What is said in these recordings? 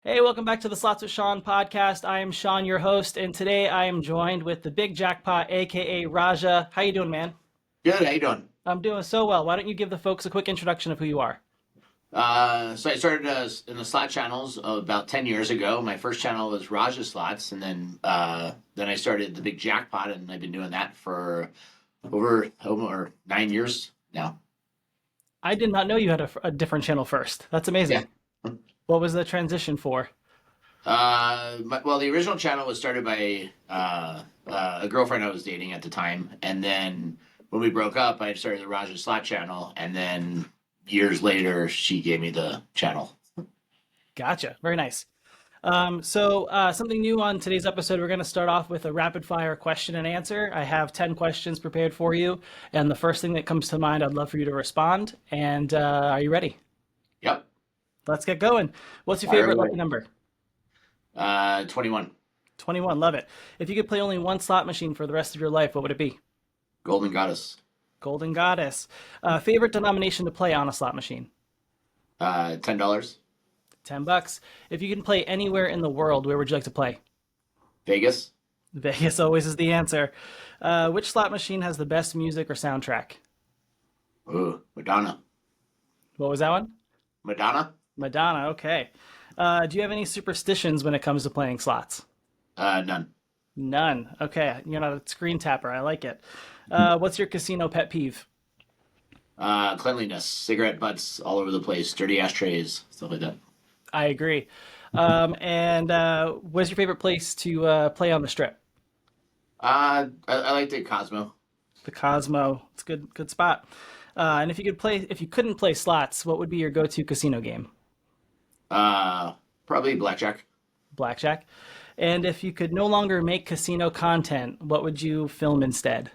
Hey, welcome back to the Slots with Shawn podcast. I am Shawn, your host, and today I am joined with the Big Jackpot, aka Raja. How you doing, man? Good. How you doing? I'm doing so well. Why don't you give the folks a quick introduction of who you are? So I started in the slot channels about 10 years ago. My first channel was Raja Slots, and then I started the Big Jackpot, and I've been doing that for over 9 years now. I did not know you had a different channel first. That's Yeah. amazing. What was the transition for? Well, the original channel was started by a girlfriend I was dating at the time, and then when we broke up, I started the Raja Slot channel, and then years later, she gave me the channel. Gotcha. Very nice. So something new on today's episode, we're going to start off with a rapid fire question and answer. I have 10 questions prepared for you, and the first thing that comes to mind, I'd love for you to respond. And are you ready? Yep. Let's get going. What's your Fire favorite away. lucky number? 21. 21, love it. If you could play only one slot machine for the rest of your life, what would it be? Golden Goddess. Golden Goddess. Favorite denomination to play on a slot machine? $10. 10 bucks. If you can play anywhere in the world, where would you like to play? Vegas. Vegas always is the answer. Which slot machine has the best music or soundtrack? Ooh, Madonna. What was that one? Madonna. Madonna, okay. Do you have any superstitions when it comes to playing slots? None. None. Okay, you're not a screen tapper. I like it. What's your casino pet peeve? Cleanliness. Cigarette butts all over the place. Dirty ashtrays. Stuff like that. I agree. And what's your favorite place to play on the strip? I like the Cosmo. The Cosmo. It's a good spot. And if you couldn't play slots, what would be your go-to casino game? Probably blackjack. Blackjack. And if you could no longer make casino content, what would you film instead?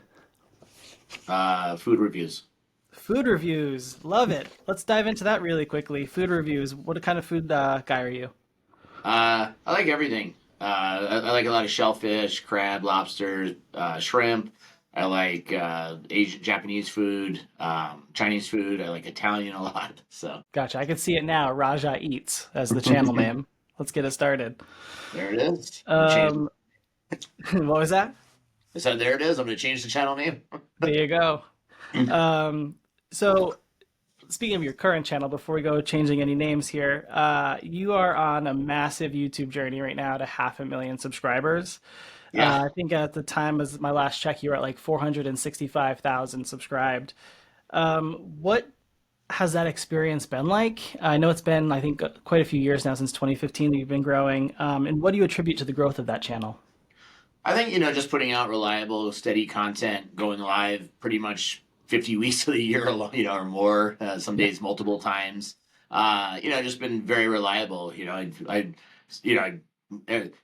Food reviews. Food reviews. Love it. Let's dive into that really quickly. Food reviews. What kind of food guy are you? I like everything. I like a lot of shellfish, crab, lobster, shrimp. I like Asian, Japanese food, Chinese food. I like Italian a lot. So Gotcha. I can see it now. Raja Eats as the channel name. Let's get it started. there it is. Um, what was that? I said there it is. I'm gonna change the channel name. There you go. So speaking of your current channel, before we go changing any names here, you are on a massive YouTube journey right now to 500,000 subscribers. Yeah. I think at the time as my last check, you were at like 465,000 subscribed. What has that experience been like? I know it's been, I think, quite a few years now since 2015 that you've been growing. And what do you attribute to the growth of that channel? I think, just putting out reliable, steady content, going live pretty much 50 weeks of the year, or more, some Yeah. days multiple times. Just been very reliable. You know,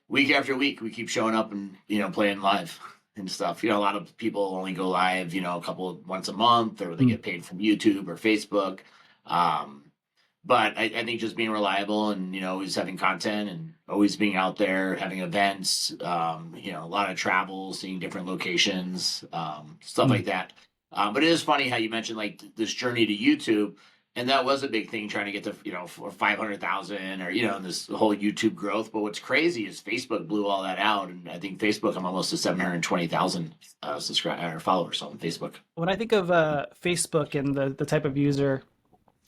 week after week, we keep showing up and, playing live and stuff. A lot of people only go live, once a month, or they Mm. get paid from YouTube or Facebook. Um, but I think just being reliable and always having content and always being out there having events, a lot of travel, seeing different locations, stuff Mm. like that. But it is funny how you mentioned like this journey to YouTube, and that was a big thing trying to get to for 500,000 or this whole YouTube growth. But what's crazy is Facebook blew all that out, and I think Facebook I'm almost to 720,000 subscribers or followers on Facebook. When I think of Facebook and the type of user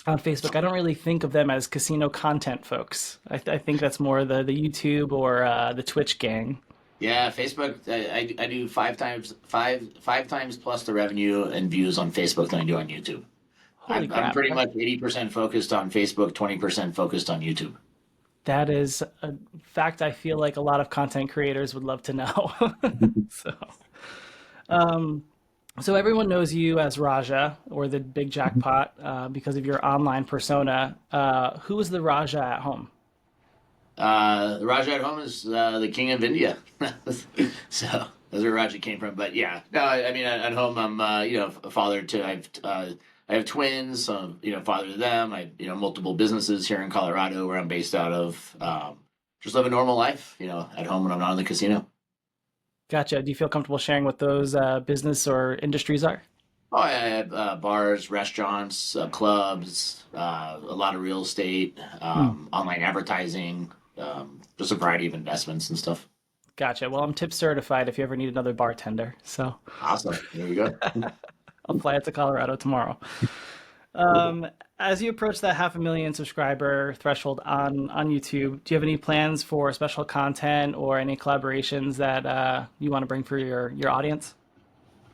on Facebook, I don't really think of them as casino content folks. I think that's more the YouTube or the Twitch gang. Yeah, Facebook. I do five times plus the revenue and views on Facebook than I do on YouTube. Holy I'm crap. pretty much 80% focused on Facebook, 20% focused on YouTube. That is a fact I feel like a lot of content creators would love to know. So, um, so everyone knows you as Raja or the Big Jackpot because of your online persona. Who is the Raja at home? The Raja at home is the king of India, so that's where Raja came from. But yeah, no, I mean at home I'm a father to I have twins, so I'm, father to them. I multiple businesses here in Colorado where I'm based out of. Just live a normal life, at home when I'm not in the casino. Gotcha. Do you feel comfortable sharing what those business or industries are? Oh, I have bars, restaurants, clubs, a lot of real estate, Hmm. online advertising. just a variety of investments and stuff. Gotcha. Well, I'm tip certified if you ever need another bartender. So Awesome. There you go. I'll fly out to Colorado tomorrow. Cool. As you approach that 500,000 subscriber threshold on YouTube, do you have any plans for special content or any collaborations that you want to bring for your audience?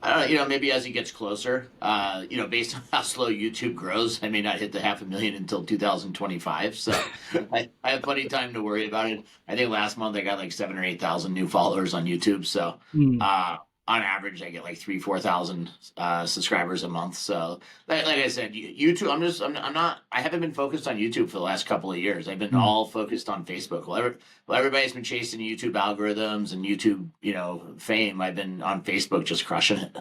I don't know, maybe as it gets closer, based on how slow YouTube grows, I may not hit the 500,000 until 2025. So I have plenty of time to worry about it. I think last month I got like 7 or 8 thousand new followers on YouTube. So Hmm. uh, on average, I get like 3, 4 thousand subscribers a month. So like I said, YouTube. I'm not. I haven't been focused on YouTube for the last couple of years. I've been Hmm. all focused on Facebook. Well, everybody's been chasing YouTube algorithms and YouTube, fame. I've been on Facebook just crushing it.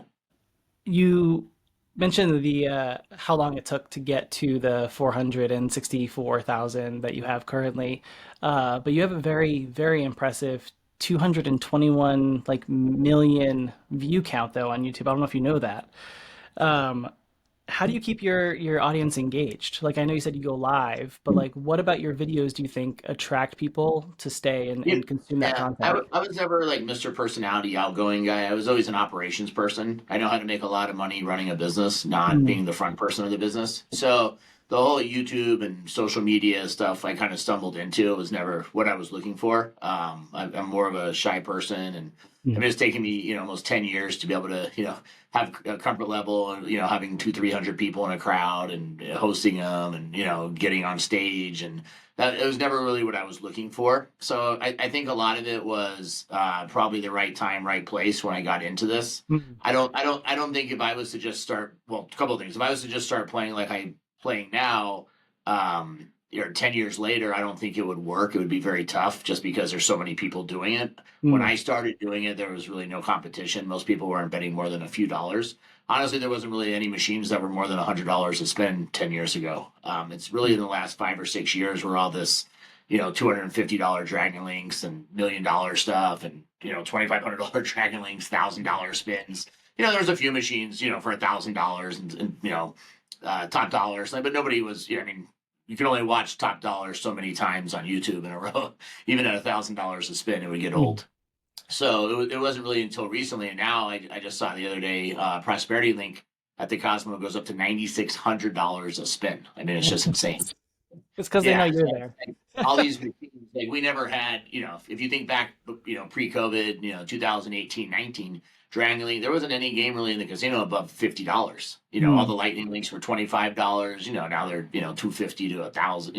You mentioned the how long it took to get to the 464,000 that you have currently, but you have a very, very impressive 221 like million view count though on YouTube. I don't know if you know that. Um, how do you keep your audience engaged? Like I know you said you go live, but like what about your videos do you think attract people to stay and You, consume that yeah, content? I was never like Mr. Personality, outgoing guy. I was always an operations person. I know how to make a lot of money running a business, not Mm, being the front person of the business. So the whole YouTube and social media stuff I kind of stumbled into. It was never what I was looking for. I'm more of a shy person, and I mm, mean, it's taken me, almost 10 years to be able to, have a comfort level and, having 300 people in a crowd and hosting them and, getting on stage, and that it was never really what I was looking for. So I think a lot of it was probably the right time, right place when I got into this. mm, I don't think if I was to just start, well, a couple of things. If I was to just start playing like I playing now, 10 years later, I don't think it would work. It would be very tough just because there's so many people doing it. When mm, I started doing it, there was really no competition. Most people weren't betting more than a few dollars. Honestly, there wasn't really any machines that were more than $100 to spend 10 years ago. It's really in mm, the last 5 or 6 years where all this, $250 Dragon Links and $1 million stuff and, $2,500 Dragon Links, $1,000 spins. There's a few machines, for $1,000 and top dollars, but nobody was, I mean, you can only watch top dollars so many times on YouTube in a row. Even at $1,000 a spin, it would get mm. old. So it wasn't really until recently, and now I just saw the other day, Prosperity Link at the Cosmo goes up to $9,600 a spin. I mean, it's just insane. It's because they know Yeah, you're there. like, all these machines, like we never had, if you think back, pre-COVID, 2018, 19, Dragon Link, there wasn't any game really in the casino above $50. All Mm, the Lightning Links were $25. Now they're, 250 to 1,000.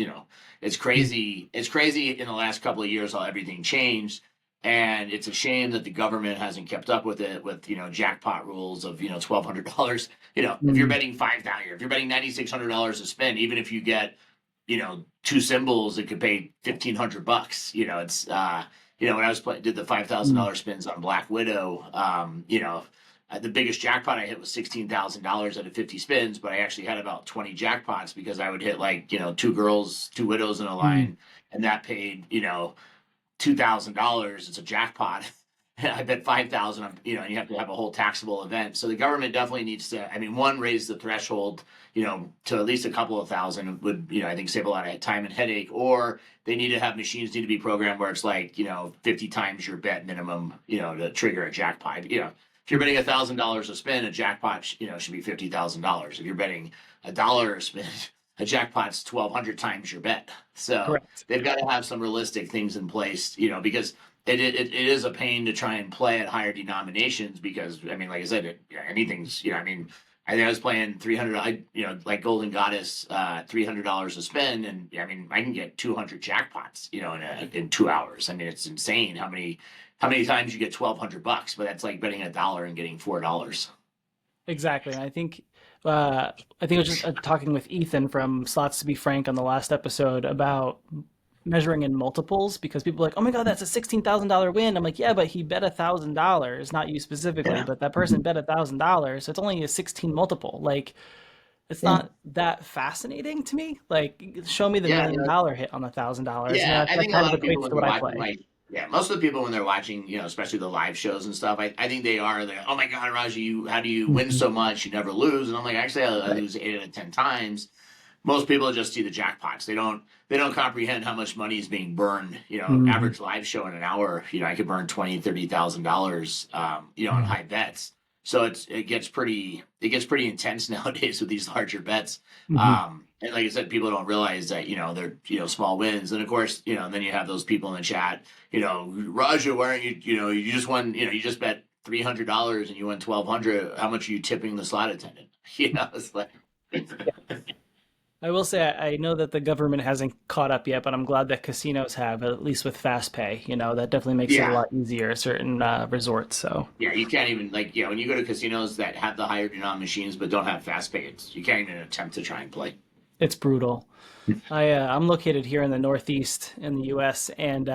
It's mm, crazy. It's crazy in the last couple of years how everything changed. And it's a shame that the government hasn't kept up with it with, jackpot rules of, $1,200. If you're mm, betting 5,000, if you're betting $9,600 to spend, even if you get, two symbols that could pay 1,500 bucks. It's when I did the five thousand mm. dollar spins on Black Widow. The biggest jackpot I hit was $16,000 out of 50 spins, but I actually had about 20 jackpots because I would hit like two girls, two widows in a Mm, line, and that paid $2,000. It's a jackpot. I bet 5,000. You have to have a whole taxable event. So the government definitely needs to. I mean, one, raise the threshold, to at least a couple of thousand would, I think save a lot of time and headache. Or they need to have machines need to be programmed where it's like 50 times your bet minimum, to trigger a jackpot. If you're betting $1,000 a spin, a jackpot, should be $50,000. If you're betting $1 a spin, a jackpot's 1,200 times your bet. So correct. they've got to have some realistic things in place, because it is a pain to try and play at higher denominations because I mean, like I said, anything's I mean, I think I was playing 300, like Golden Goddess, $300 a spin, and I mean, I can get 200 jackpots, in 2 hours. I mean, it's insane how many times you get 1,200 bucks, but that's like betting $1 and getting $4. Exactly. And I think I was just talking with Ethan from Slots to Be Frank on the last episode about measuring in multiples because people are like, oh my God, that's a $16,000 win. I'm like, yeah, but he bet $1,000, not you specifically, Yeah, but that person bet $1,000. So it's only a 16 multiple. Like, it's yeah, not that fascinating to me. Like, show me the yeah. $1,000,000 hit on $1,000, and Yeah, I that think a kind of lot of people equates when to they're what I watching, play. like, yeah, most of the people when they're watching, especially the live shows and stuff, I think they are like, oh my God, Raji, how do you win Mhm. so much? You never lose. And I'm like, actually, I lose 8 out of 10 times. most people just see the jackpots. They don't comprehend how much money is being burned. Hmm. Average live show in an hour, I could burn 20, $30,000, on Hmm. high bets. So it gets pretty intense nowadays with these larger bets. Hmm. And like I said, people don't realize that, they're, small wins. And of course, then you have those people in the chat, Raja, why aren't you, you just won, you just bet $300 and you won 1,200. How much are you tipping the slot attendant? It's like, I will say I know that the government hasn't caught up yet, but I'm glad that casinos have, at least with fast pay. That definitely makes it a yeah. lot easier at certain resorts. So Yeah, you can't even like when you go to casinos that have the higher denom machines but don't have fast pay, you can't even attempt to try and play. it's brutal. I'm located here in the Northeast in the U.S. and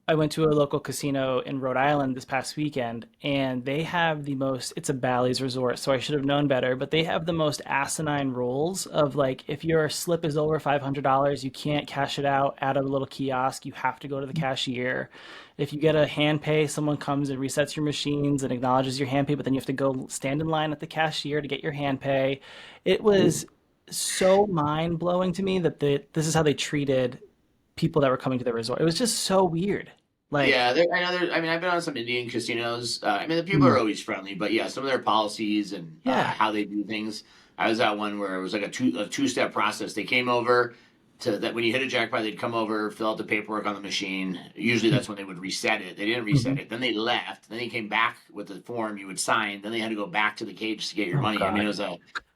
I went to a local casino in Rhode Island this past weekend, and they have the most, it's a Bally's resort, so I should have known better, but they have the most asinine rules of like, if your slip is over $500, you can't cash it out at a little kiosk. You have to go to the cashier. If you get a hand pay, someone comes and resets your machines and acknowledges your hand pay, but then you have to go stand in line at the cashier to get your hand pay. It was so mind blowing to me that this is how they treated people that were coming to the resort. It was just so weird. Like, Yeah, I know. I mean, I've been on some Indian casinos. I mean, the people mm, are always friendly, but yeah, some of their policies and yeah. how they do things. I was at one where it was like a two-step process. They came over to that when you hit a jackpot, they'd come over, fill out the paperwork on the machine. Usually, that's when they would reset it. They didn't reset Mhm. it. Then they left. Then they came back with the form you would sign. Then they had to go back to the cage to get your Oh money. I mean, it God. was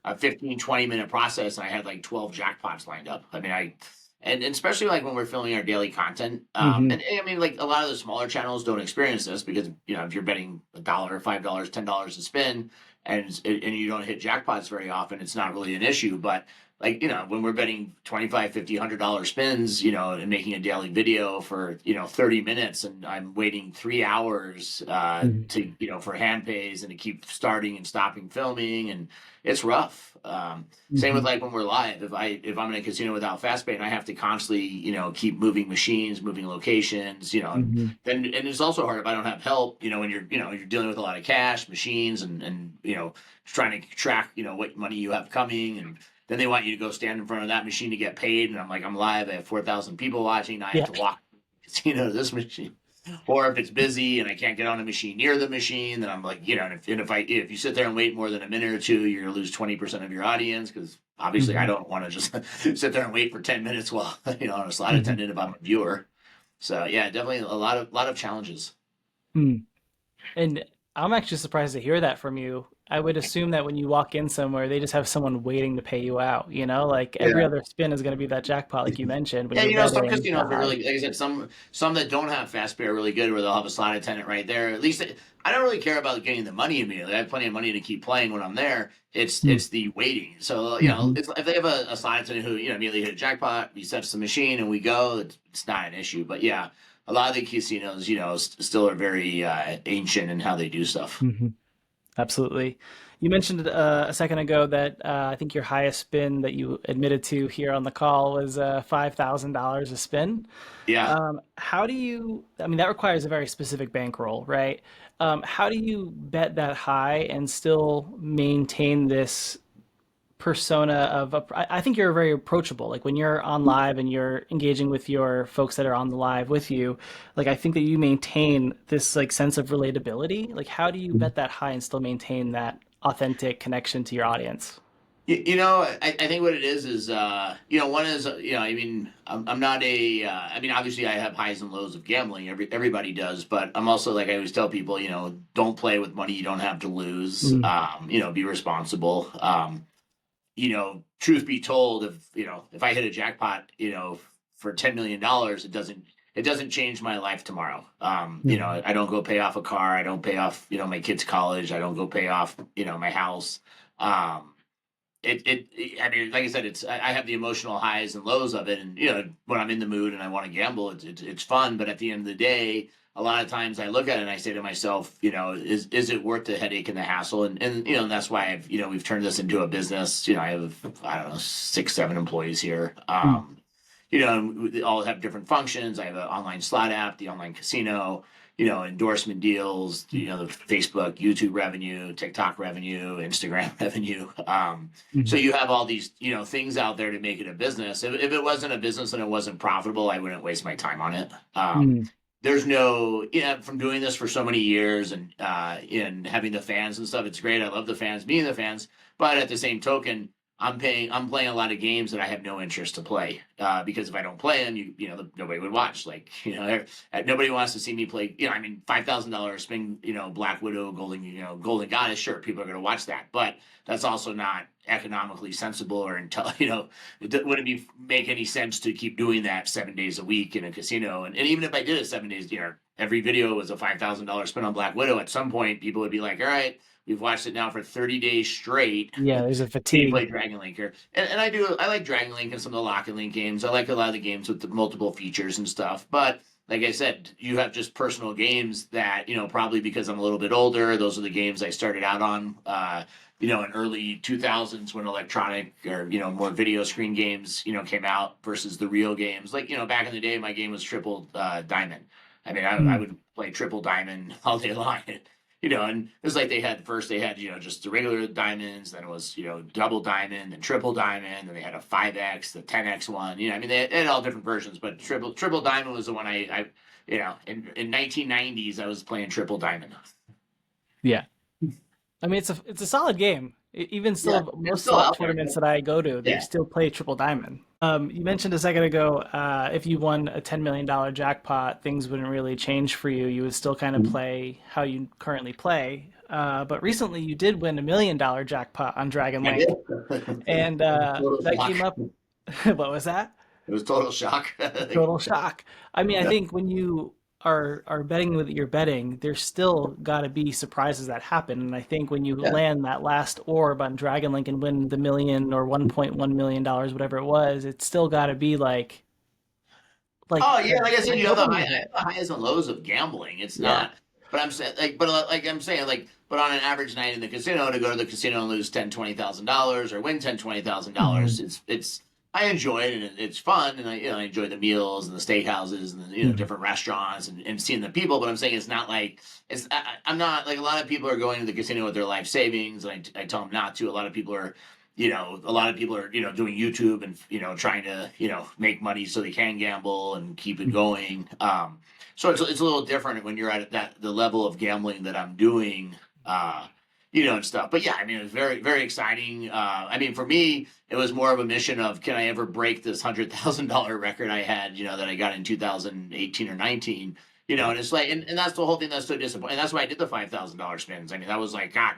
a 15, 20 minute process, and I had like 12 jackpots lined up. I mean, and especially like when we're filming our daily content. Hmm. And I mean, like a lot of the smaller channels don't experience this because if you're betting $1, $5, $10 to spin, and you don't hit jackpots very often, it's not really an issue. But like when we're betting 25, 50, $100 spins, and making a daily video for 30 minutes, and I'm waiting 3 hours Hmm. to for hand pays and to keep starting and stopping filming, and it's rough. Same with Hmm. like when we're live. If I'm in a casino without fast pay and I have to constantly keep moving machines, moving locations, and Hmm. then and it's also hard if I don't have help. When you're dealing with a lot of cash, machines, and trying to track what money you have coming, and then they want you to go stand in front of that machine to get paid, and I'm like, I'm live. I have 4,000 people watching. Now I have Yeah. to walk the casino to this machine. Or if it's busy and I can't get on a machine near the machine, then I'm like, and if you sit there and wait more than a minute or two, you're gonna lose 20% of your audience because obviously I Hmm. don't want to just sit there and wait for 10 minutes while on a slot Hmm. attendant if I'm a viewer. So yeah, definitely a lot of challenges. Mm. And I'm actually surprised to hear that from you. I would assume that when you walk in somewhere, they just have someone waiting to pay you out, Like every other spin is going to be that jackpot, like you mentioned, when Yeah, you're some betting that casinos are high. really, like I said, some that don't have fast pay are really good, where they'll have a slot attendant right there. At least I don't really care about getting the money immediately. I have plenty of money to keep playing when I'm there. It's the waiting. So Mm-hmm. it's if they have a slot attendant who immediately hit a jackpot, resets the machine, and we go. It's not an issue. But yeah, a lot of the casinos, still are very ancient in how they do stuff. Hmm. Absolutely. You mentioned a second ago that I think your highest spin that you admitted to here on the call was $5,000 a spin. Yeah. How do you, I mean, that requires a very specific bankroll, right? How do you bet that high and still maintain this persona of I think you're very approachable. Like when you're on live and you're engaging with your folks that are on the live with you, like I think that you maintain this like sense of relatability. Like how do you bet that high and still maintain that authentic connection to your audience? I think what it is, one is, I mean, I'm not I mean, obviously I have highs and lows of gambling. Everybody does, but I'm also like, I always tell people, don't play with money you don't have to lose. Mm, Be responsible. Truth be told, if I hit a jackpot, for $10 million, it doesn't change my life tomorrow. mhm, I don't go pay off a car. I don't pay off, my kids' college. I don't go pay off, my house. Um, I mean, like I said, I have the emotional highs and lows of it, and when I'm in the mood and I want to gamble, it's fun. But at the end of the day, a lot of times I look at it and I say to myself, is it worth the headache and the hassle? And that's why we've turned this into a business. I have, I don't know, 6, 7 employees here. mm, And we all have different functions. I have an online slot app, the online casino. endorsement deals, the Facebook, YouTube revenue, TikTok revenue, Instagram revenue. So Mhm. you have all these, things out there to make it a business. If it wasn't a business and it wasn't profitable, I wouldn't waste my time on it. Mhm. There's no, from doing this for so many years and having the fans and stuff, it's great. I love the fans, being the fans, but at the same token, I'm playing a lot of games that I have no interest to play because if I don't play them, nobody would watch. Like, nobody wants to see me play. I mean, $5,000 spin, Black Widow, Golden Goddess. Sure, people are going to watch that, but that's also not economically sensible or it wouldn't make any sense to keep doing that 7 days a week in a casino. And even if I did it 7 days, every video was a $5,000 spin on Black Widow. At some point, people would be like, all right. We've watched it now for 30 days straight. Yeah, there's a Can you fatigue. play Dragon Link here? And I like Dragon Link and some of the Lock and Link games. I like a lot of the games with the multiple features and stuff. But like I said, you have just personal games that, probably because I'm a little bit older, those are the games I started out on, in early 2000s when electronic or, more video screen games, came out versus the real games. Like, back in the day, my game was Triple Diamond. I mean, I Mm. would play Triple Diamond all day long. And it was like they had, just the regular diamonds, then it was, double diamond and triple diamond, and they had a 5X, the 10X one. I mean, they had all different versions, but triple diamond was the one in 1990s, I was playing triple diamond. Yeah. I mean, it's a solid game. Even Yeah, still, it's most still slot out there. tournaments that I go to, they Yeah. still play Triple Diamond. You mentioned a second ago, if you won a $10 million jackpot, things wouldn't really change for you. You would still kind of play how you currently play. But recently, you did win $1 million jackpot on Dragon I did. Link, and Total that shock. came up. What was that? It was total shock. Total shock. I mean, I Yeah. think when you are betting with your betting, there's still got to be surprises that happen. And I think when you Yeah. land that last orb on Dragon Link and win the million or $1.1 million, whatever it was, it's still got to be like Oh yeah, like I said, that you have dopamine hit. the highs and lows of gambling. It's Yeah. not, but I'm saying like I'm saying but on an average night in the casino, to go to the casino and lose $10,000, $20,000 or win $10,000, $20,000, Mhm. it's I enjoy it and it's fun and I enjoy the meals and the steakhouses and the Mhm. different restaurants and seeing the people. But I'm saying it's not like I'm not like a lot of people are going to the casino with their life savings and I tell them not to. A lot of people are, doing YouTube and, trying to, make money so they can gamble and keep it Mhm. going. So it's a little different when you're at the level of gambling that I'm doing, and stuff. But yeah, I mean, it was very, very exciting. I mean, for me, it was more of a mission of can I ever break this $100,000 record I had, that I got in 2018 or 19. And it's like, and that's the whole thing that's so disappointing. And that's why I did the $5,000 spins. I mean, that was like, God,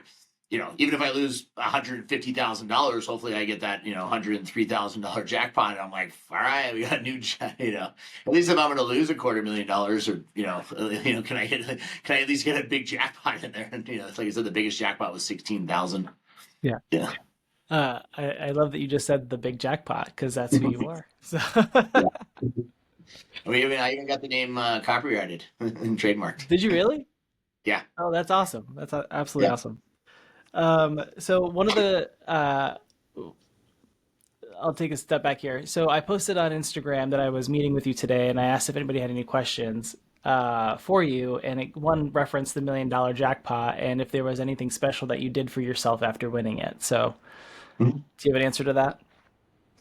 even if I lose $150,000, hopefully I get that, $103,000 jackpot. And I'm like, all right, we got a new, at least if I'm going to lose $250,000 or, can I at least get a big jackpot in there? And, it's like I said, the biggest jackpot was 16,000. Yeah. Yeah. I love that you just said the big jackpot because that's who you are. So, Yeah. I even got the name copyrighted and trademarked. did you really? Yeah. Oh, that's awesome. That's absolutely Yeah. awesome. So one of the I'll take a step back here. So I posted on Instagram that I was meeting with you today, and I asked if anybody had any questions for you, and one referenced the $1 million jackpot, and if there was anything special that you did for yourself after winning it. So do you have an answer to that?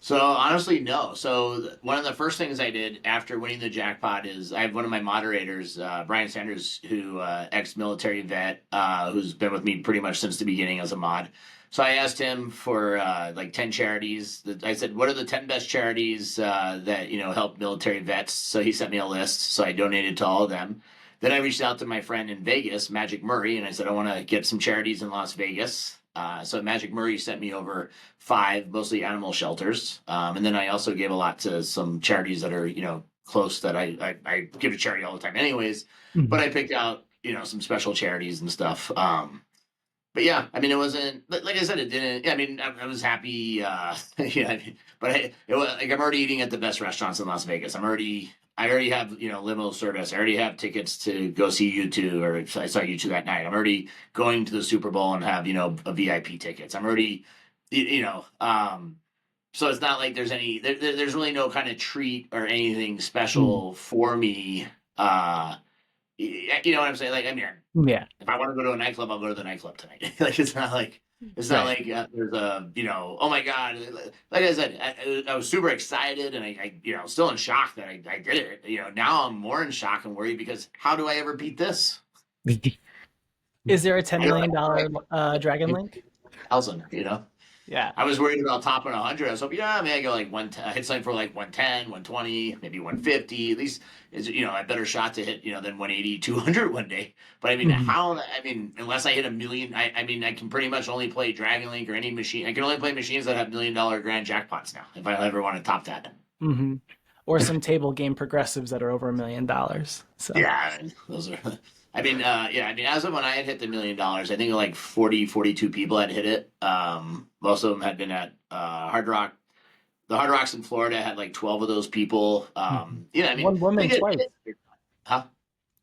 So honestly, no. So one of the first things I did after winning the jackpot is I have one of my moderators, Brian Sanders, who ex-military vet, who's been with me pretty much since the beginning as a mod. So I asked him for like 10 charities. I said, "What are the 10 best charities that help military vets?" So he sent me a list. So I donated to all of them. Then I reached out to my friend in Vegas, Magic Murray, and I said, "I want to get some charities in Las Vegas." So Magic Murray sent me over five, mostly animal shelters. And then I also gave a lot to some charities that are, close that I give to charity all the time anyways. But Mhm. I picked out, some special charities and stuff. But yeah, I mean, it wasn't, like I said, it didn't, I mean, I was happy, yeah, but it was like, I'm already eating at the best restaurants in Las Vegas. I already have, limo service. I already have tickets to go see you two, or I saw you two that night. I'm already going to the Super Bowl and have, a VIP tickets. I'm already, so it's not like there's really no kind of treat or anything Mhm. special for me, uh, You know what I'm saying? Like, I mean, Yeah. if I want to go to a nightclub, I'll go to the nightclub tonight. Like, it's not Right. like there's a, oh my God. Like I said, I was super excited and still in shock that I did it. Now I'm more in shock and worried because how do I ever beat this? Is there a $10 I don't million know. Dragon Link? 1,000. Yeah. I was worried about topping 100. I was hoping, maybe I go like hit something for like 110, 120, maybe 150. At least is a better shot to hit than 180, 200 one day. But I mean, Mhm. unless I hit a million, I mean, I can pretty much only play Dragon Link or any machine. I can only play machines that have $1 million grand jackpots now. If I ever want to top that. Mhm. Or some table game progressives that are over $1 million. So, Yeah, those are. Yeah. I mean, as of when I had hit the $1 million, I think like 40, 42 people had hit it. Most of them had been at Hard Rock. The Hard Rocks in Florida had like 12 of those people. mhm. I mean, One woman they get twice. hit. Huh?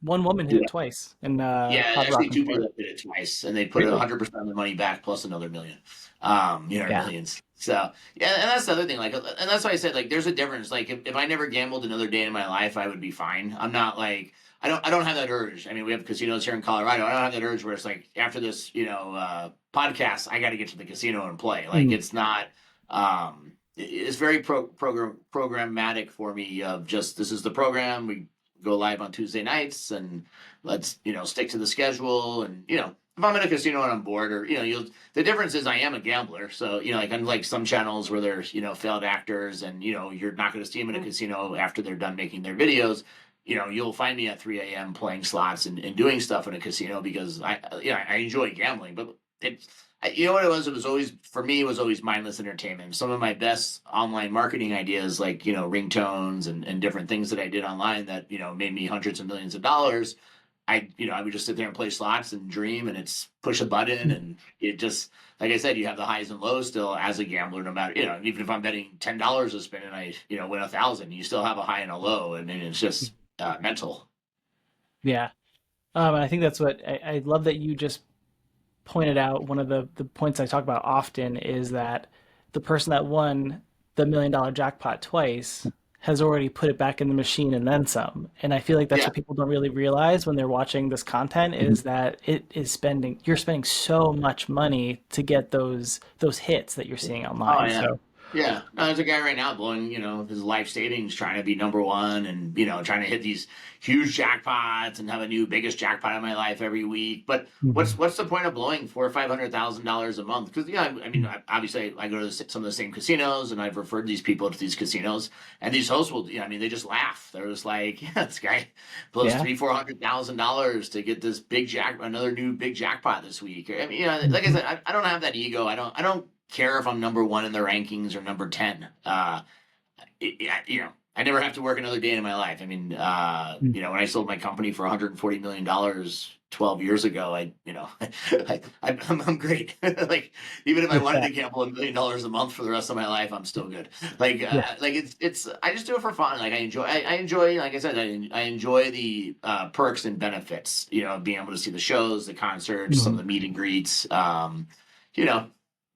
One woman hit it twice in Yeah, Hard Rock actually, in two Florida. people did it twice, and they put Really? 100% of the money back plus another million. Yeah. Millions. So yeah, and that's the other thing. Like, and that's why I said like, there's a difference. Like, if I never gambled another day in my life, I would be fine. I'm not like I don't have that urge. I mean, we have casinos here in Colorado. I don't have that urge where it's like after this, podcast, I got to get to the casino and play. Like, Mm. it's not. It's very programmatic for me. Of just this is the program. We go live on Tuesday nights and let's stick to the schedule and if I'm in a casino and I'm bored or you'll the difference is I am a gambler so like unlike some channels where there's failed actors and you're not going to see them in a casino after they're done making their videos. You'll find me at 3 a.m. playing slots and doing stuff in a casino because I enjoy gambling, but it what it was always for me, it was always mindless entertainment. Some of my best online marketing ideas, like ringtones and different things that I did online that made me hundreds of millions of dollars. I would just sit there and play slots and dream, and it's push a button, and it just like I said, you have the highs and lows still as a gambler. No matter even if I'm betting $10 a spin and I win 1,000, you still have a high and a low, and then it's just mental. Yeah. And I think that's what I love that you just pointed out. One of the points I talk about often is that the person that won the $1 million jackpot twice has already put it back in the machine and then some. And I feel like that's Yeah. what people don't really realize when they're watching this content is that you're spending so much money to get those hits that you're seeing Oh online. yeah. So, Yeah. No, there's a guy right now blowing, his life savings trying to be number one and, trying to hit these huge jackpots and have a new biggest jackpot in my life every week. But mhm. what's the point of blowing four or $500,000 a month? Because I mean, obviously I go to some of the same casinos and I've referred these people to these casinos and these hosts will, I mean, they just laugh. They're just like, yeah, this guy blows Yeah. 300,000 $400,000 to get this another new big jackpot this week. I mean, like I Mhm. said, I don't have that ego. I don't care if I'm number one in the rankings or number 10. I never have to work another day in my life. I mean, when I sold my company for $140 million 12 years ago, I'm great. Like, even if I With wanted to that. gamble $1 million a month for the rest of my life, I'm still good. Yeah. Like I just do it for fun. Like, I enjoy, like I said, I enjoy the perks and benefits, being able to see the shows, the concerts, some of Mhm. the meet and greets, you know,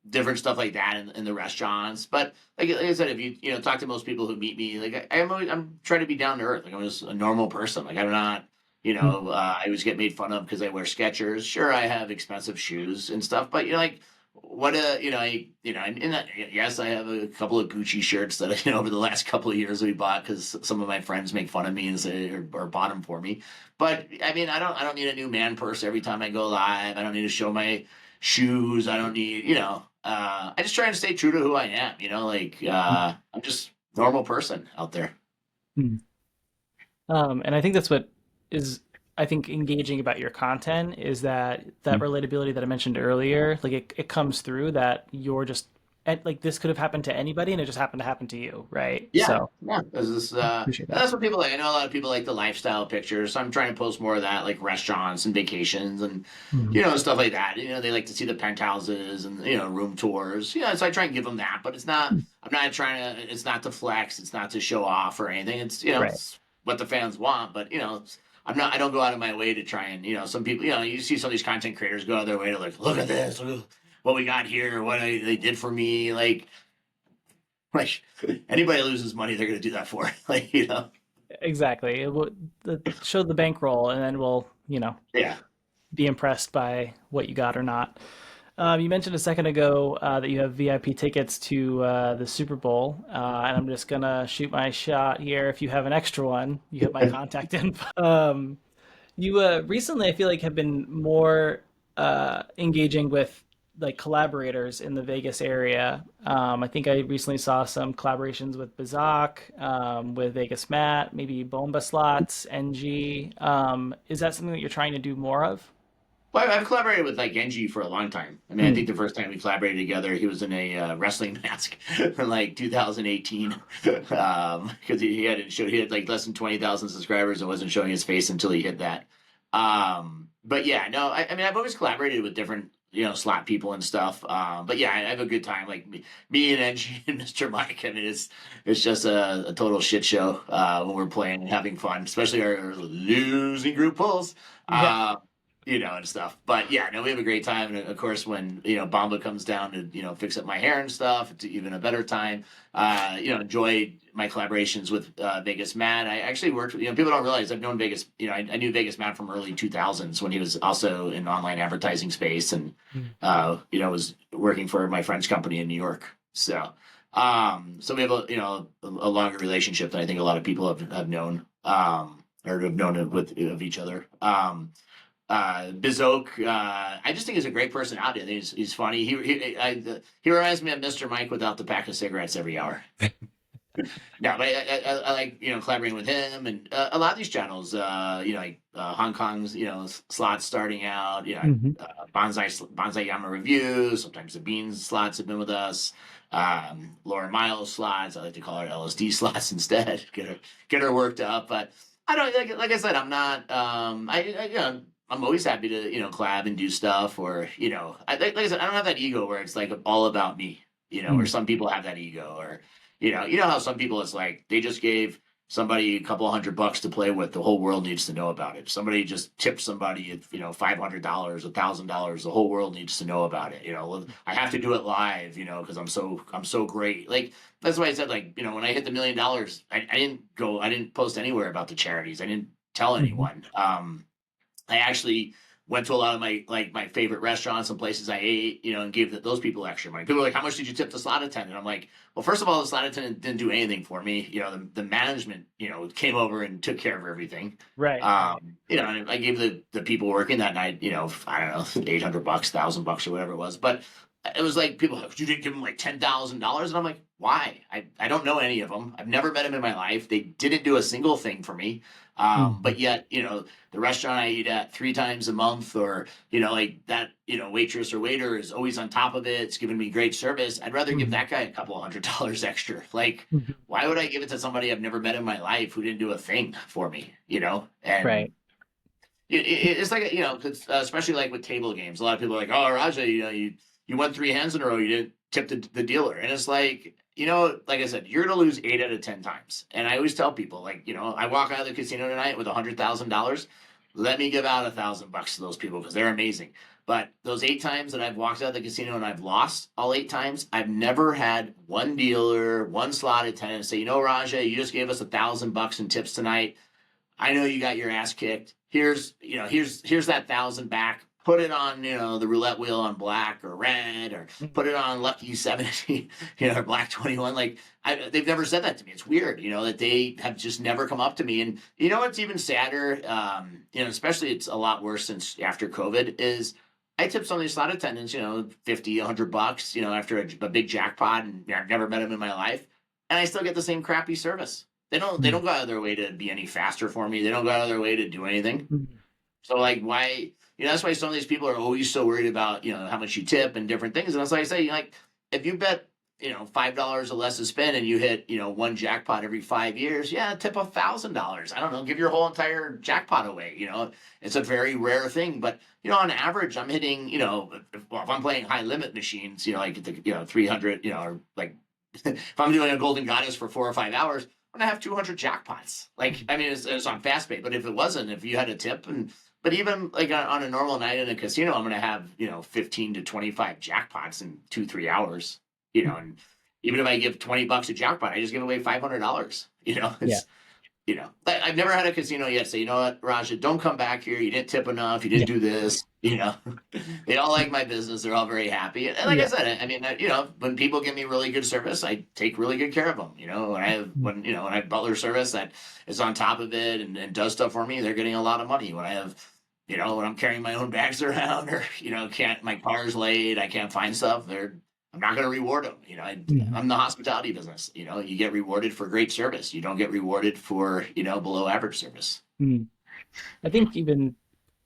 different stuff like that in the restaurants. But like I said, if you talk to most people who meet me, like I'm trying to be down to earth. Like, I'm just a normal person. Like, I'm not. I always get made fun of because I wear Skechers. Sure, I have expensive shoes and stuff, but like what yes, I have a couple of Gucci shirts that over the last couple of years we bought because some of my friends make fun of me and say or bought them for me. But I mean, I don't need a new man purse every time I go live. I don't need to show my shoes. I don't need, I just try and stay true to who I am, like I'm just normal person out there. Mhm. And I think that's what is, I think, engaging about your content is that relatability that I mentioned earlier. Like it comes through that you're just like this could have happened to anybody, and it just happened to happen to you, right? Yeah, So yeah. This is, appreciate and that. that's what people like. I know a lot of people like the lifestyle pictures, so I'm trying to post more of that, like restaurants and vacations and Mhm. stuff like that. They like to see the penthouses and room tours. So I try and give them that, but it's not. I'm not trying to. It's not to flex. It's not to show off or anything. It's Right. it's what the fans want, but I'm not. I don't go out of my way to try and some people. You see some of these content creators go out of their way to like look at this, look at what we got here, what they did for me, like. Like, anybody loses money, they're going to do that for. Like. exactly. Show the bankroll, and then we'll, Yeah. be impressed by what you got or not. You mentioned a second ago that you have VIP tickets to the Super Bowl, and I'm just gonna shoot my shot here. If you have an extra one, you have my contact info. You recently, I feel like, have been more engaging with like collaborators in the Vegas area. I think I recently saw some collaborations with Bazak, with Vegas Matt, maybe Bomba Slots, NG. Is that something that you're trying to do more of? Well, I've collaborated with like Genji for a long time. I mean, I think the first time we collaborated together, he was in a wrestling mask in like 2018, because he had like less than 20,000 subscribers and wasn't showing his face until he hit that. But yeah, no, I mean, I've always collaborated with different slot people and stuff. But yeah, I have a good time. Like me and Genji and Mr. Mike. I mean, it's just a total shit show when we're playing and having fun, especially our losing group pulls. Yeah. And stuff. But yeah, no, we have a great time. And of course, when Bomba comes down to fix up my hair and stuff, it's even a better time. Enjoy my collaborations with Vegas Matt. I actually worked. People don't realize I've known Vegas. I knew Vegas Matt from early 2000s when he was also in online advertising space, and Mm. was working for my friend's company in New York. So we have a longer relationship than I think a lot of people have known. Or have known with of each other. Bizoke, I just think he's a great personality. I think he's funny. He reminds me of Mr. Mike without the pack of cigarettes every hour. No, but I like collaborating with him and a lot of these channels. Like Hong Kong's slots starting out. Mhm. Bonsai Yama reviews. Sometimes the Beans slots have been with us. Laura Miles slots. I like to call her LSD slots instead. Get her worked up, but I don't like I said. I'm not. I'm always happy to collab and do stuff, or like I said, I don't have that ego where it's like all about me. Or Mm. some people have that ego, or how some people it's like they just gave somebody a couple of $100 to play with. The whole world needs to know about it. Somebody just tipped somebody at $500, $1,000. The whole world needs to know about it. I have to do it live. Because I'm so great. Like that's why I said like when I hit the $1 million, I didn't post anywhere about the charities. I didn't tell Mhm. anyone. I actually went to a lot of my favorite restaurants and places I ate, and gave those people extra money. People were like, "How much did you tip the slot attendant?" I'm like, "Well, first of all, the slot attendant didn't do anything for me. The management, came over and took care of everything. Right. Right. And I gave the people working that night, I don't know, $800, $1,000 or whatever it was. But it was like people, like, you didn't give them like $10,000, and I'm like, why? I don't know any of them. I've never met them in my life. They didn't do a single thing for me. Mhm. But yet, the restaurant I eat at 3 times a month, or like that, waitress or waiter is always on top of it. It's giving me great service. I'd rather give Mhm. that guy a couple of $100 extra. Like, Mhm. why would I give it to somebody I've never met in my life who didn't do a thing for me? And Right. it's like 'cause, especially like with table games, a lot of people are like, "Oh, Raja, you won 3 hands in a row. You didn't tip the dealer," and it's like like I said, you're gonna lose 8 out of 10 times. And I always tell people, like, I walk out of the casino tonight with $100,000. Let me give out $1,000 to those people because they're amazing. But those 8 times that I've walked out of the casino and I've lost all 8 times, I've never had one dealer, one slot attendant say, Raja, you just gave us $1,000 in tips tonight. I know you got your ass kicked. Here's that 1,000 back. Put it on, the roulette wheel on black or red, or Mhm. put it on lucky 70, or black 21. Like they've never said that to me. It's weird, that they have just never come up to me. And what's even sadder, especially it's a lot worse since after COVID is I tip some of these slot attendants, 50, $100, after a big jackpot, and I've never met them in my life, and I still get the same crappy service. They don't Mhm. go out of their way to be any faster for me. They don't go out of their way to do anything. Mhm. So like why that's why some of these people are always so worried about, how much you tip and different things. And that's like I say, like if you bet, $5 or less to spin and you hit, one jackpot every 5 years, yeah, tip $1,000. I don't know, give your whole entire jackpot away. It's a very rare thing. But on average, I'm hitting, if I'm playing high limit machines, like the 300, or like if I'm doing a golden goddess for 4 or 5 hours, I'm gonna have 200 jackpots. Like, Mhm. I mean, it's on fast pay, but if it wasn't, if you had a tip, but even like on a normal night in a casino, I'm gonna have 15 to 25 jackpots in 2 3 hours. Mhm. And even if I give $20 a jackpot, I just give away $500. Yeah. I've never had a casino yet say, you know what, Raja, don't come back here. You didn't tip enough. You Yeah. didn't do this. They all like my business. They're all very happy. And like I Yeah. said, I mean, when people give me really good service, I take really good care of them. When I have butler service that is on top of it and does stuff for me, they're getting a lot of money. When I have, when I'm carrying my own bags around or, can't, my car's late, I can't find stuff, I'm not going to reward them. Mhm. I'm the hospitality business. You get rewarded for great service. You don't get rewarded for, below average service. Mhm. I think even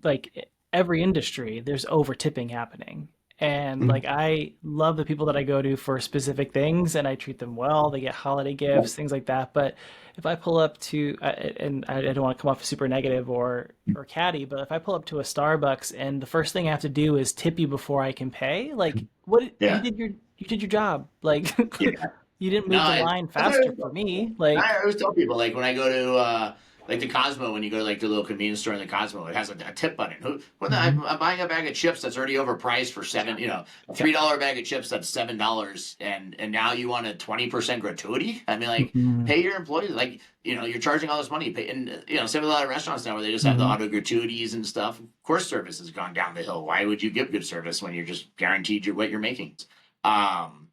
like every industry, there's over tipping happening. And like I love the people that I go to for specific things and I treat them well. They get holiday gifts, things like that. But if I pull up to and I don't want to come off super negative or catty, but if I pull up to a Starbucks and the first thing I have to do is tip you before I can pay, like what Yeah. you did your job. Like Yeah. you didn't No, move the line that's what I faster always for tell me. I Like always tell people, like when I go to like the Cosmo, when you go to like the little convenience store in the Cosmo, it has a tip button. Mhm. I'm buying a bag of chips that's already overpriced for a Yeah. $3 bag of chips that's $7, and now you want a 20% gratuity? I mean, like Mhm. pay your employees, like you're charging all this money. Pay, and same with a lot of restaurants now where they just have the Mhm. auto gratuities and stuff. Of course, service has gone down the hill. Why would you give good service when you're just guaranteed what you're making? I'm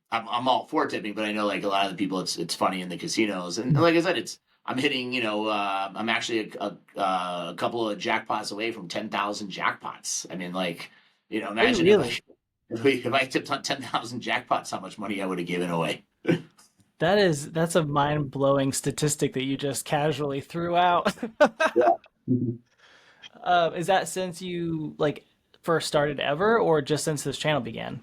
all for tipping, but I know like a lot of the people, it's funny in the casinos, and like I said, I'm hitting, I'm actually a couple of jackpots away from 10,000 jackpots. I mean, like, Oh, imagine if really? I if I tipped on 10,000 jackpots, how much money I would have given away. That's a mind-blowing statistic that you just casually threw out. Yeah. Is that since you like first started ever, or just since this channel began?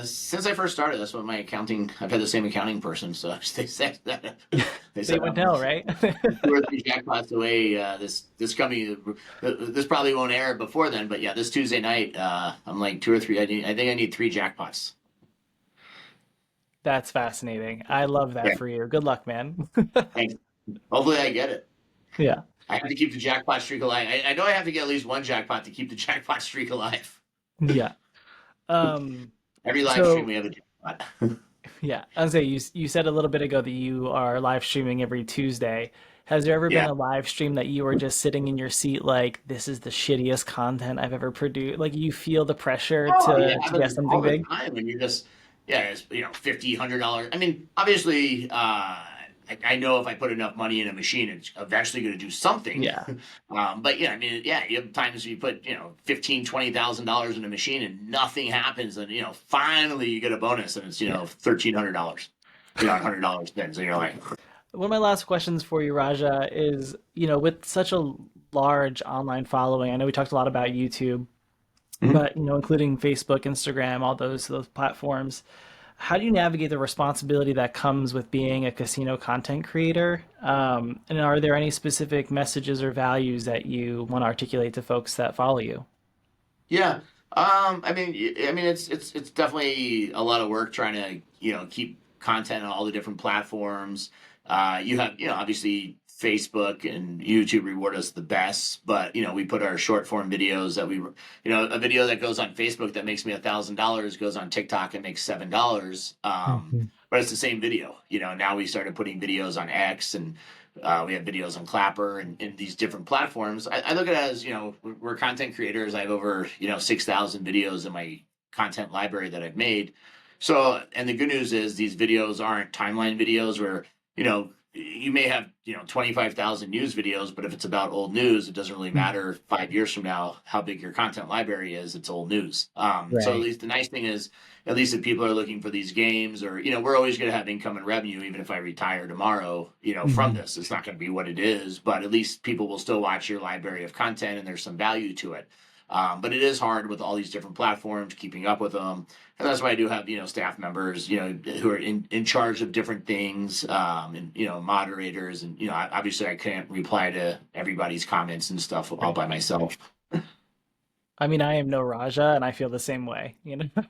Since I first started, that's what I've had the same accounting person, so they said that they They said would I'm know, right? 2 or 3 jackpots away. This coming, this probably won't air before then, but yeah, this Tuesday night, I'm like 2 or 3. I think I need 3 jackpots. That's fascinating. I love that Yeah, for you. Good luck, man. thanks. Hopefully, I get it. Yeah, I have to keep the jackpot streak alive. I know I have to get at least one jackpot to keep the jackpot streak alive. yeah. Um, Every live stream, so we have a jackpot. yeah, I was say you said a little bit ago that you are live streaming every Tuesday. Has there ever been Yeah. a live stream that you were just sitting in your seat like this is the shittiest content I've ever produced? Like you feel the pressure Oh, yeah, it to get happens something all the big? time, and yeah, it's $50, $100. I mean, obviously, I know if I put enough money in a machine, it's eventually going to do something. Yeah. But yeah, I mean, yeah, you have times you put $15,000, $20,000 in a machine and nothing happens, and finally you get a bonus, and it's Yeah. $1,300, $100 spins, and you're like, One of my last questions for you, Raja, is, with such a large online following, I know we talked a lot about YouTube, Mhm. but, including Facebook, Instagram, all those platforms, how do you navigate the responsibility that comes with being a casino content creator? And are there any specific messages or values that you want to articulate to folks that follow you? Yeah. I mean, it's definitely a lot of work trying to keep content on all the different platforms. You have obviously Facebook and YouTube reward us the best, but we put our short form videos that a video that goes on Facebook that makes me $1,000 goes on TikTok and makes $7. Mhm. But it's the same video. Now we started putting videos on X and we have videos on Clapper and these different platforms. I look at it as, we're content creators. I have over, 6,000 videos in my content library that I've made. So, and the good news is these videos aren't timeline videos where, you may have, 25,000 news videos, but if it's about old news, it doesn't really matter 5 years from now how big your content library is. It's old news. So at Right. least the nice thing is, at least if people are looking for these games or we're always going to have income and revenue even if I retire tomorrow from Mhm. this. It's not going to be what it is, but at least people will still watch your library of content and there's some value to it. But it is hard with all these different platforms keeping up with them, and that's why I do have staff members who are in charge of different things, and moderators, and obviously I can't reply to everybody's comments and stuff all Right. by myself. I mean, I am no Raja, and I feel the same way.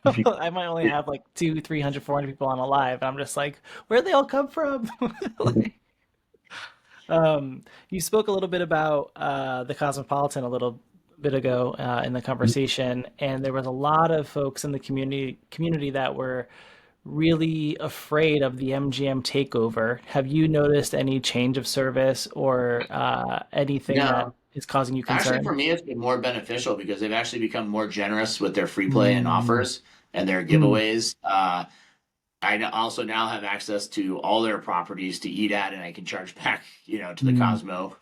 I might only have like 200, 300, 400 people on a live, and I'm just like, where'd they all come from? Like, you spoke a little bit about the Cosmopolitan a little bit ago in the conversation, and there was a lot of folks in the community that were really afraid of the MGM takeover. Have you noticed any change of service or anything that No, is causing you actually, for concern? me, it's been more beneficial because they've actually become more generous with their free play and Mm, offers and their mm, giveaways. Also now have access to all their properties to eat at, and I can charge back, to the mm, Cosmo.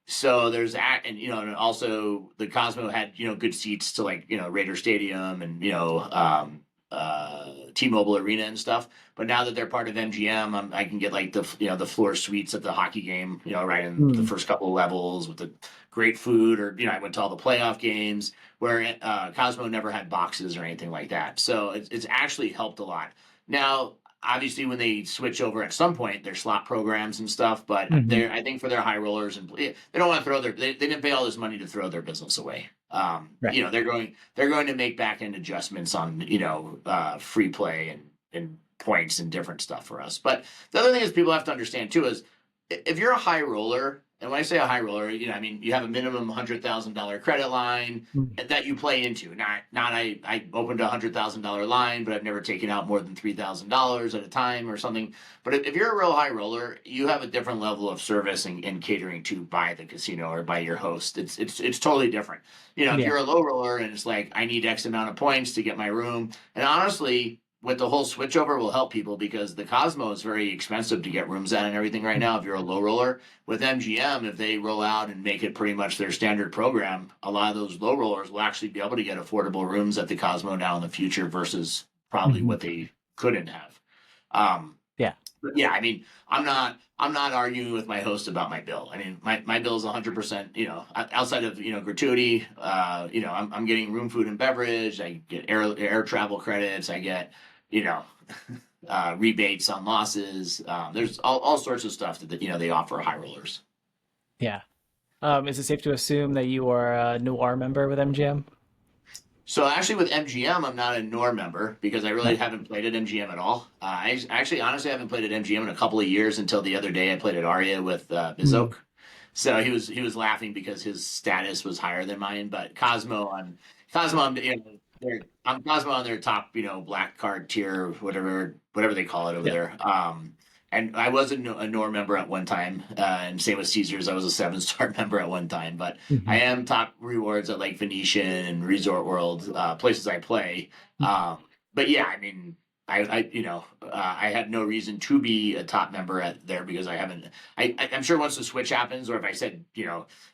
So there's that, and and also the Cosmo had good seats to like Raider Stadium and T-Mobile Arena and stuff. But now that they're part of MGM, I can get like the floor suites at the hockey game, right in the mm. first couple of levels with the great food, or I went to all the playoff games where Cosmo never had boxes or anything like that. So it's actually helped a lot. Now, obviously, when they switch over at some point, their slot programs and stuff, but Mhm. they're I think for their high rollers and they don't want to throw they didn't pay all this money to throw their business away. Right. They're going to make back end adjustments on free play and points and different stuff for us. But the other thing is people have to understand too is if you're a high roller, and when I say a high roller, I mean you have a minimum $100,000 credit line Mm, that you play into. Not I opened $100,000 line, but I've never taken out more than $3,000 at a time or something. But if you're a real high roller, you have a different level of service and catering to by the casino or by your host. It's totally different. If yeah. you're a low roller and it's like I need X amount of points to get my room, and honestly, with the whole switchover will help people because the Cosmo is very expensive to get rooms at and everything right now. If you're a low roller with MGM, if they roll out and make it pretty much their standard program, a lot of those low rollers will actually be able to get affordable rooms at the Cosmo now in the future versus probably Mhm. what they couldn't have. Um, Yeah. but yeah, I mean, I'm not arguing with my host about my bill. I mean, my bill is 100%, outside of, gratuity, I'm getting room, food and beverage. I get air travel credits. I get, you know, rebates on losses. There's all sorts of stuff that, they offer high rollers. Yeah. Is it safe to assume that you are a Noir member with MGM? So actually, with MGM, I'm not a NOR member because I really No. haven't played at MGM at all. I actually, honestly, haven't played at MGM in a couple of years until the other day. I played at Aria with Mm, Bizoke. So he was laughing because his status was higher than mine. But Cosmo, I'm Cosmo on their top, black card tier, whatever they call it over yeah. there. And I was a NOR member at one time, and same with Caesars. I was a 7-star member at one time, but I Mhm. am top rewards at like Venetian and Resort World, places I play. Um, but yeah, I mean, I had no reason to be a top member at there because I haven't. I'm sure once the switch happens, or if I said,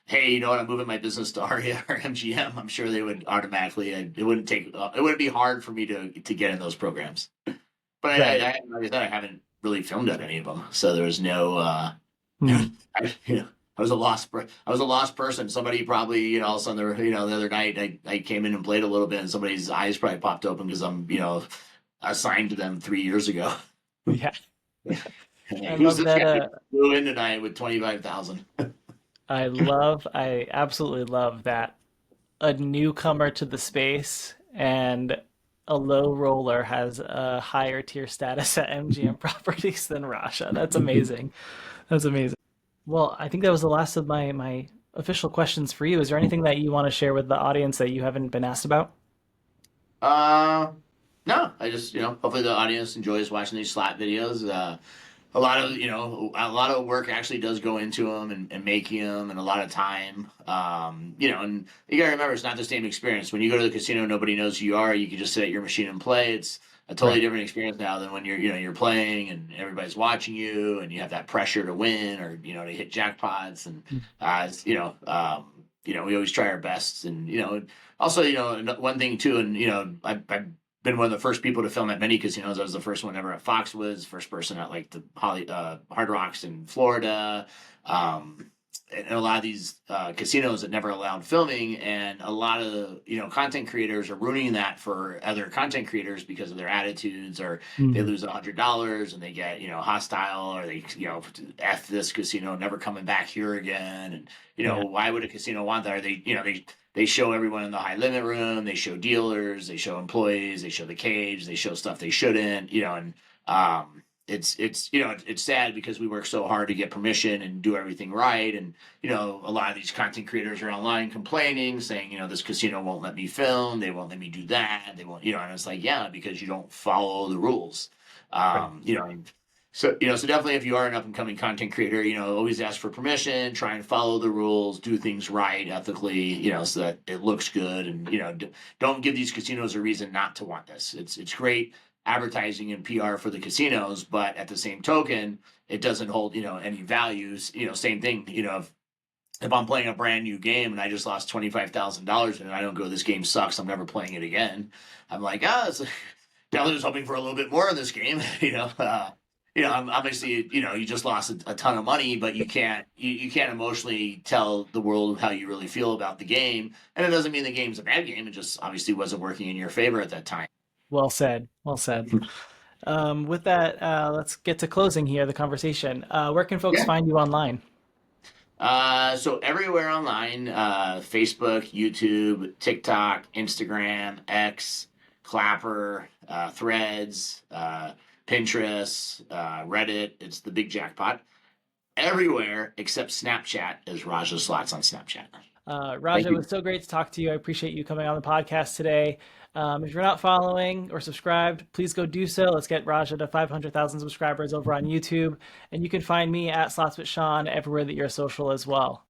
hey, what, I'm moving my business to Aria or MGM, I'm sure they would automatically. It wouldn't take. It wouldn't be hard for me to get in those programs. But Right. like I said, I haven't really filmed at any of them, so there was no. Mm. I was a I was a lost person. Somebody probably, all of a sudden, the other night, I came in and played a little bit, and somebody's eyes probably popped open because I'm, assigned to them 3 years ago. Yeah. I Who's love this that. guy who flew in tonight with 25,000? I absolutely love that a newcomer to the space and a low roller has a higher tier status at MGM properties than Rasha. That's amazing. That's amazing. Well, I think that was the last of my official questions for you. Is there anything that you want to share with the audience that you haven't been asked about? Uh, no, I just, hopefully the audience enjoys watching these slot videos. A lot of work actually does go into them and making them and a lot of time. And you gotta remember it's not the same experience. When you go to the casino, nobody knows who you are. You can just sit at your machine and play. It's a totally Right. different experience now than when you're playing and everybody's watching you and you have that pressure to win or, to hit jackpots and, we always try our best and, also, one thing too, and, I've been one of the first people to film at many casinos. I was the first one ever at Foxwoods, first person at like the Hard Rocks in Florida, and a lot of these casinos that never allowed filming, and a lot of content creators are ruining that for other content creators because of their attitudes, or they Mm. lose $100 and they get hostile, or they f this casino, never coming back here again, and Yeah. why would a casino want that? Or they show everyone in the high limit room. They show dealers. They show employees. They show the cage. They show stuff they shouldn't. And it's it's sad because we work so hard to get permission and do everything right, and a lot of these content creators are online complaining, saying this casino won't let me film, they won't let me do that, they won't, and it's like, yeah, because you don't follow the rules. Right. So so definitely, if you are an up and coming content creator, always ask for permission, try and follow the rules, do things right, ethically, so that it looks good, and don't give these casinos a reason not to want this. It's great advertising and PR for the casinos, but at the same token, it doesn't hold any values. Same thing. If I'm playing a brand new game and I just lost $25,000 and I don't go, this game sucks, I'm never playing it again. I'm like, it's definitely was hoping for a little bit more in this game. I'm obviously, you just lost a ton of money, but you can't emotionally tell the world how you really feel about the game. And it doesn't mean the game's a bad game. It just obviously wasn't working in your favor at that time. Well said. Well said. With that, let's get to closing here, the conversation. Where can folks Yeah. find you online? So everywhere online, Facebook, YouTube, TikTok, Instagram, X, Clapper, Threads, Pinterest, Reddit. It's the Big Jackpot. Everywhere except Snapchat is Raja Slots on Snapchat. Thank Raja, it you. was so great to talk to you. I appreciate you coming on the podcast today. If you're not following or subscribed, please go do so. Let's get Raja to 500,000 subscribers over on YouTube. And you can find me at Slots with Shawn everywhere that you're social as well.